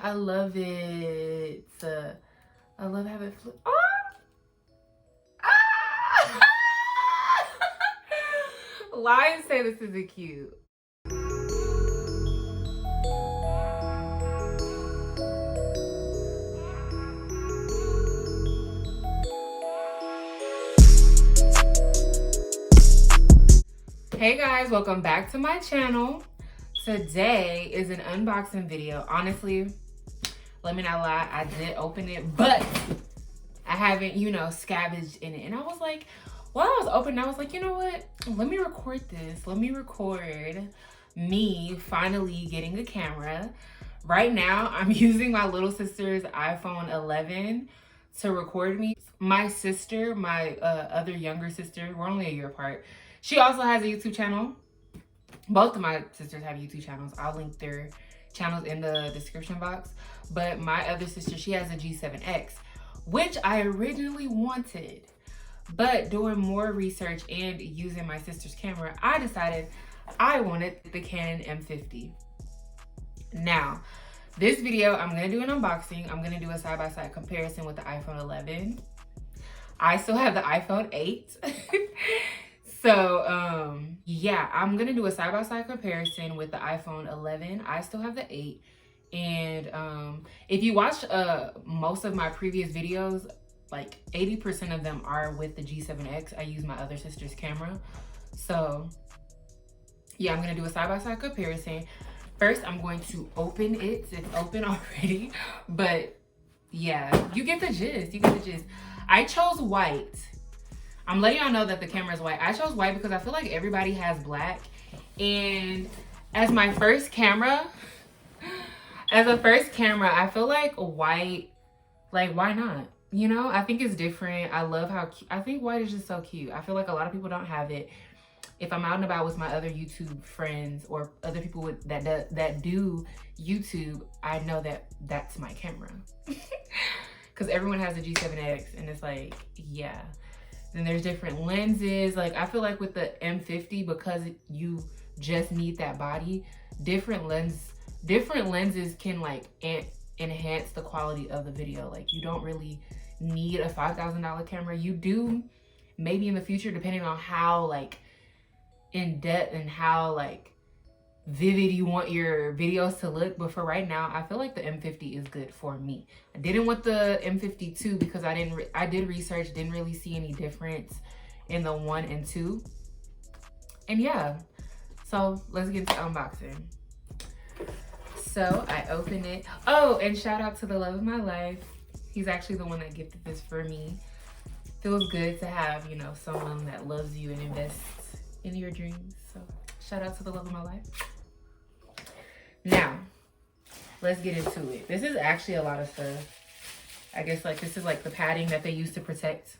I love it. I love having flip. Ah! Ah! Lions say this isn't cute. Hey guys, welcome back to my channel. Today is an unboxing video. Honestly, let me not lie, I did open it, but I haven't, scavenged in it. And I was like, while I was opening, I was like, you know what? Let me record this. Let me record me finally getting a camera. Right now, I'm using my little sister's iPhone 11 to record me. My sister, my other younger sister, we're only a year apart. She also has a YouTube channel. Both of my sisters have YouTube channels. I'll link their channels in the description box. But my other sister, she has a G7X, which I originally wanted. But doing more research and using my sister's camera, I decided I wanted the Canon M50. Now, this video, I'm gonna do an unboxing. I'm gonna do a side-by-side comparison with the iPhone 11. I still have the iPhone 8. So, yeah, I'm gonna do a side-by-side comparison with the iPhone 11. I still have the 8. And if you watch most of my previous videos, like 80% of them are with the G7X. I use my other sister's camera. So, yeah, I'm gonna do a side-by-side comparison. First, I'm going to open it. It's open already, but yeah, you get the gist. You get the gist. I chose white. I'm letting y'all know that the camera is white. I chose white because I feel like everybody has black. And as my first camera, I feel like white, like, why not? You know, I think it's different. I love how, I think white is just so cute. I feel like a lot of people don't have it. If I'm out and about with my other YouTube friends or other people that do YouTube, I know that that's my camera. Because everyone has a G7X and it's like, yeah. Then there's different lenses. Like, I feel like with the M50, because you just need that body, different lenses can like enhance the quality of the video. Like, you don't really need a $5,000 camera. You do maybe in the future, depending on how like in depth and how like vivid you want your videos to look. But for right now, I feel like the M50 is good for me. I didn't want the M52 because I did research, didn't really see any difference in the 1 and 2. And yeah, so let's get into unboxing. So I open it. Oh, and shout out to the love of my life. He's actually the one that gifted this for me. Feels good to have, someone that loves you and invests in your dreams. So shout out to the love of my life. Now, let's get into it. This is actually a lot of stuff. I guess like this is like the padding that they use to protect.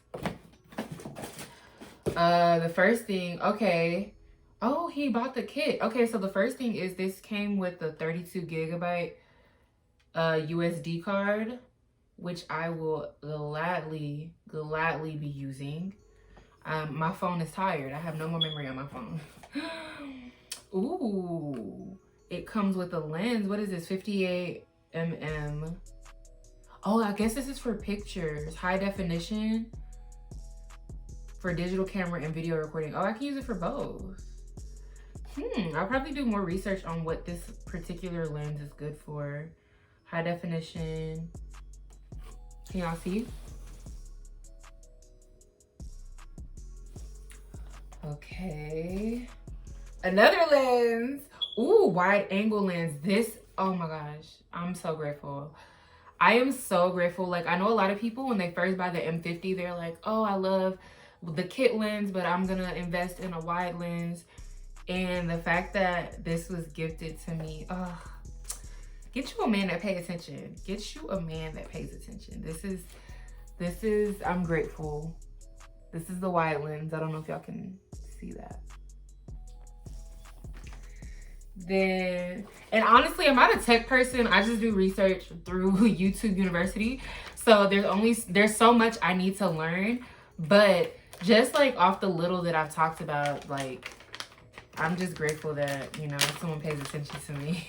The first thing, okay. Oh, he bought the kit. Okay, so the first thing is this came with the 32 gigabyte USD card, which I will gladly be using. My phone is tired. I have no more memory on my phone. Ooh, it comes with a lens. What is this? 58 mm. Oh, I guess this is for pictures. High definition for digital camera and video recording. Oh, I can use it for both. I'll probably do more research on what this particular lens is good for. High definition. Can y'all see? Okay. Another lens. Ooh, wide angle lens. This, oh my gosh. I'm so grateful. I am so grateful. Like, I know a lot of people when they first buy the M50, they're like, oh, I love the kit lens, but I'm gonna invest in a wide lens. And the fact that this was gifted to me, get you a man that pays attention. Get you a man that pays attention. This is, I'm grateful. This is the wide lens. I don't know if y'all can see that. Then, and honestly, I'm not a tech person. I just do research through YouTube University. So there's so much I need to learn. But just like off the little that I've talked about, like, I'm just grateful that, someone pays attention to me.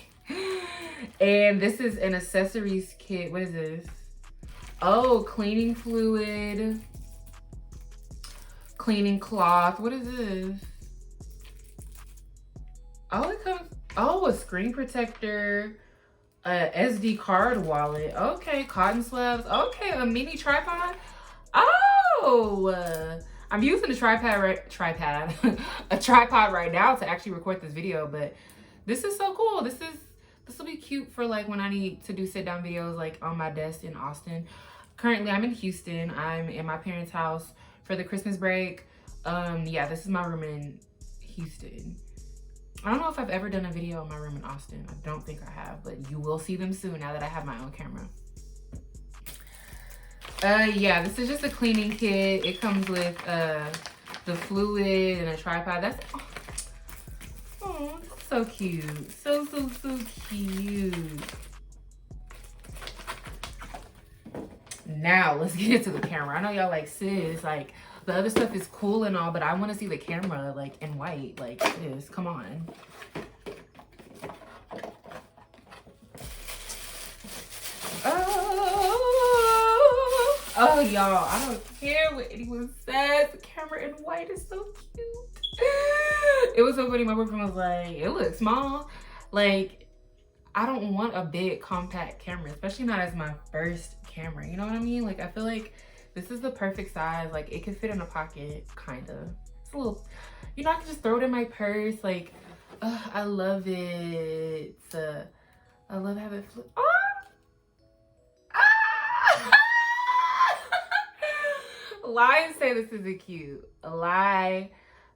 And this is an accessories kit. What is this? Oh, cleaning fluid, cleaning cloth. What is this? Oh, it comes, oh, a screen protector, a SD card wallet. Okay, cotton slabs. Okay, a mini tripod. Oh, I'm using a tripod right now to actually record this video, but this is so cool. This will be cute for like when I need to do sit down videos like on my desk in Austin. Currently, I'm in Houston. I'm in my parents' house for the Christmas break. Yeah, this is my room in Houston. I don't know if I've ever done a video in my room in Austin. I don't think I have, but you will see them soon now that I have my own camera. Yeah, this is just a cleaning kit. It comes with the fluid and a tripod. That's, oh, that's so cute. So cute. Now let's get into the camera. I know y'all like, sis, like the other stuff is cool and all, but I want to see the camera like in white. Like, sis, come on. Oh, y'all, I don't care what anyone says. The camera in white is so cute. It was so funny. My boyfriend was like, it looks small. Like, I don't want a big compact camera, especially not as my first camera. You know what I mean? Like, I feel like this is the perfect size. Like, it could fit in a pocket, kind of. It's a little, you know, I can just throw it in my purse. Like, I love it. I love having it flip. Oh! Lie and say this isn't cute. A lie,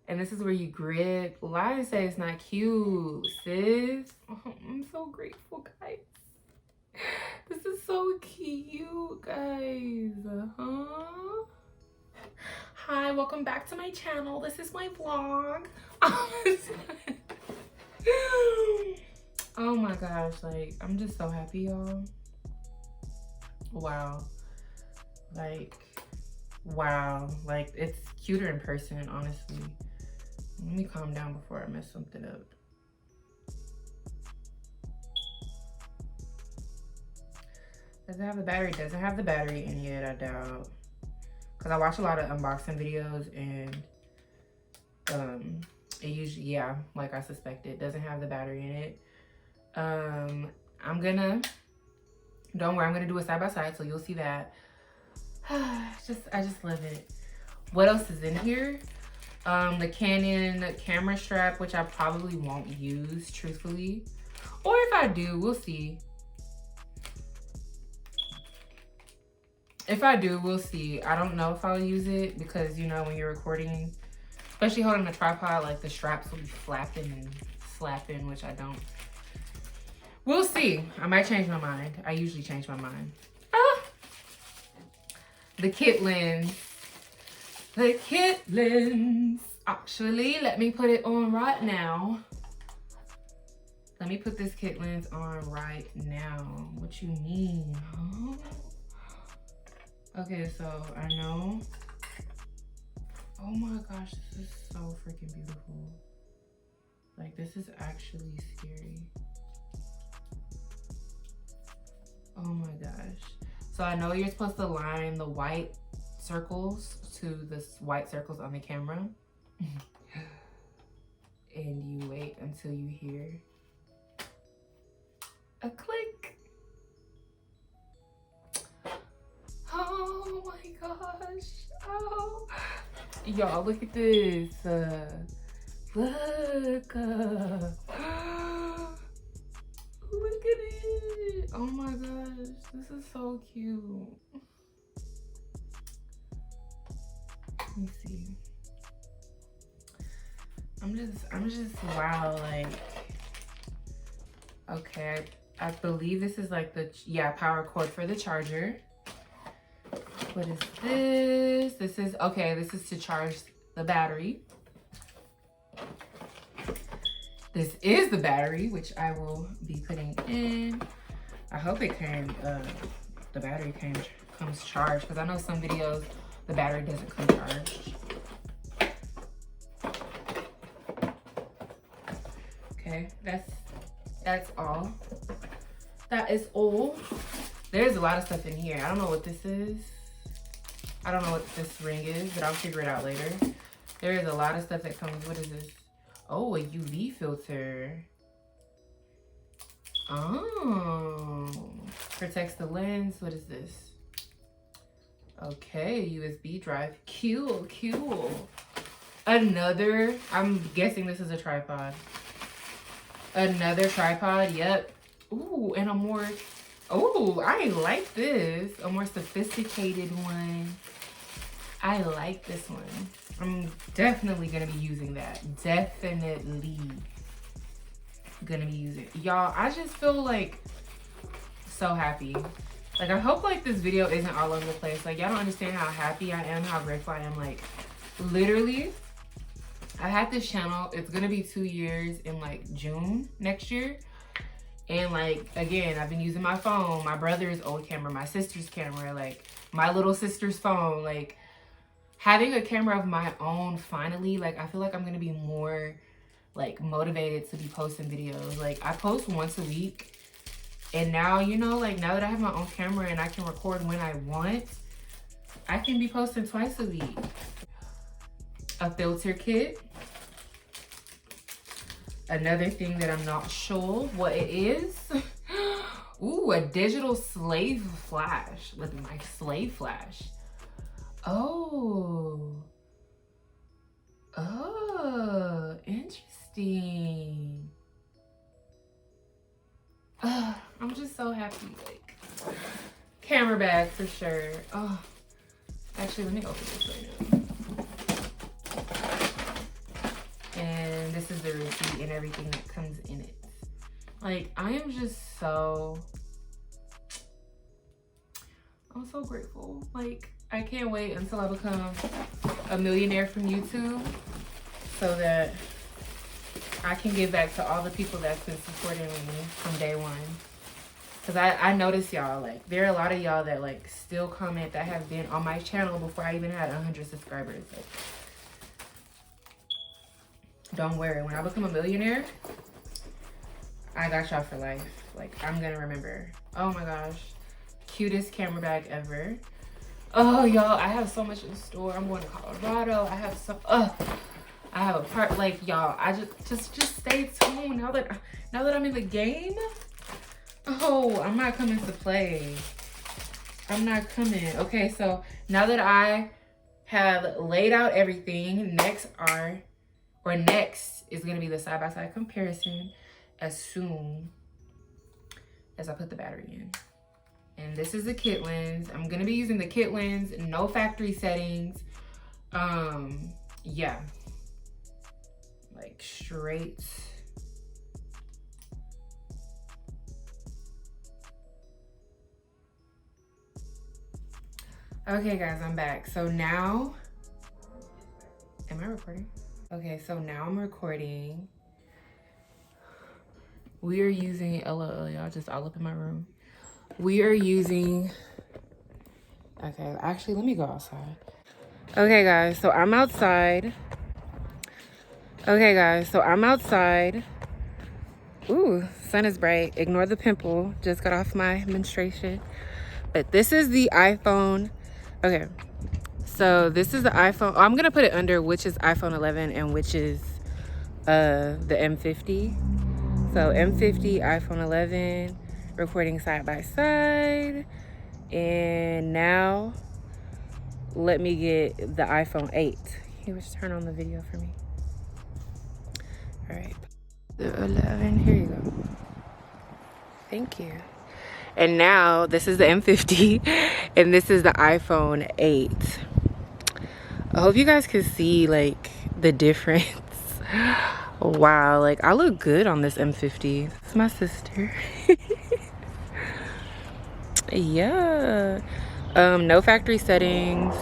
and this is where you grip. Lie and say it's not cute, sis. Oh, I'm so grateful, guys. This is so cute, guys. Hi, welcome back to my channel. This is my vlog. Oh my gosh, like, I'm just so happy, y'all. Wow. Like, wow, like it's cuter in person, honestly. Let me calm down before I mess something up. Does it have the battery? Doesn't have the battery in yet, I doubt. Because I watch a lot of unboxing videos and it usually, yeah, like I suspected, doesn't have the battery in it. I'm gonna, don't worry, I'm gonna do it side by side, so you'll see that. I just love it. What else is in here? The Canon camera strap, which I probably won't use, truthfully. Or if I do, we'll see. If I do, we'll see. I don't know if I'll use it because, you know, when you're recording, especially holding a tripod, like the straps will be flapping and slapping, which I don't. We'll see. I might change my mind. I usually change my mind. The kit lens. The kit lens. Actually, let me put it on right now. Let me put this kit lens on right now. What you mean, huh? Okay, so I know. Oh my gosh, this is so freaking beautiful. Like, this is actually scary. Oh my gosh. So I know you're supposed to line the white circles to the white circles on the camera. And you wait until you hear a click. Oh my gosh. Oh. Y'all, look at this. Look. Look at it. Oh my gosh. This is so cute. Let me see. I'm just wow, like, okay, I believe this is like the, yeah, power cord for the charger. What is this? This is, okay, this is to charge the battery. This is the battery, which I will be putting in. I hope it can, the battery comes charged, because I know some videos, the battery doesn't come charged. Okay, that's That's all. That is all. There's a lot of stuff in here. I don't know what this is. I don't know what this ring is, but I'll figure it out later. There is a lot of stuff that comes. What is this? Oh, a UV filter. Oh, protects the lens. What is this? Okay, USB drive. Cool, cool. Another, I'm guessing this is a tripod. Another tripod, yep. Ooh, and a more, ooh, I like this. A more sophisticated one. I like this one. I'm definitely gonna be using that. Definitely gonna be using it. Y'all, I just feel like so happy. Like, I hope like this video isn't all over the place. Like, y'all don't understand how happy I am, how grateful I am. Like, literally, I had this channel. It's gonna be 2 years in like June next year. And like, again, I've been using my phone, my brother's old camera, my sister's camera, like my little sister's phone. Like, having a camera of my own finally, like, I feel like I'm gonna be more like motivated to be posting videos. Like, I post once a week. And now, you know, like, now that I have my own camera and I can record when I want, I can be posting twice a week. A filter kit. Another thing that I'm not sure what it is. Ooh, a digital slave flash with my slave flash. Oh. Oh, interesting. I'm just so happy. Like, camera bag for sure. Oh, actually, let me open this right now. And this is the receipt and everything that comes in it. Like, I am just so, I'm so grateful. Like, I can't wait until I become a millionaire from YouTube so that I can give back to all the people that's been supporting me from day one. Because I noticed y'all, like, there are a lot of y'all that, like, still comment that have been on my channel before I even had 100 subscribers. Like, don't worry. When I become a millionaire, I got y'all for life. Like, I'm going to remember. Oh, my gosh. Cutest camera bag ever. Oh, y'all, I have so much in store. I'm going to Colorado. I have so... I have a part, like, y'all, I just stay tuned now that I'm in the game. Oh, I'm not coming to play. I'm not coming. Okay, so now that I have laid out everything, next is gonna be the side-by-side comparison as soon as I put the battery in. And this is the kit lens. I'm gonna be using the kit lens, no factory settings. Yeah. Like, straight. Okay, guys, I'm back. So now, am I recording? Okay, so now I'm recording. We are using, LOL, y'all just all up in my room. We are using, okay, actually, let me go outside. Okay, guys, so I'm outside. Okay, guys, so I'm outside. Ooh, sun is bright. Ignore the pimple. Just got off my menstruation. But this is the iPhone. Okay, so this is the iPhone. Oh, I'm going to put it under which is iPhone 11 and which is the M50. So M50, iPhone 11, recording side by side. And now, let me get the iPhone 8. Can you just turn on the video for me? All right, the 11, here you go. Thank you. And now this is the M50 and this is the iPhone 8. I hope you guys can see like the difference. Wow, like I look good on this M50. It's my sister. Yeah. No factory settings.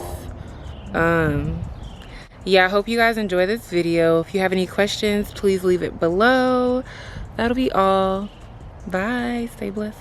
Yeah, I hope you guys enjoy this video. If you have any questions, please leave it below. That'll be all. Bye. Stay blessed.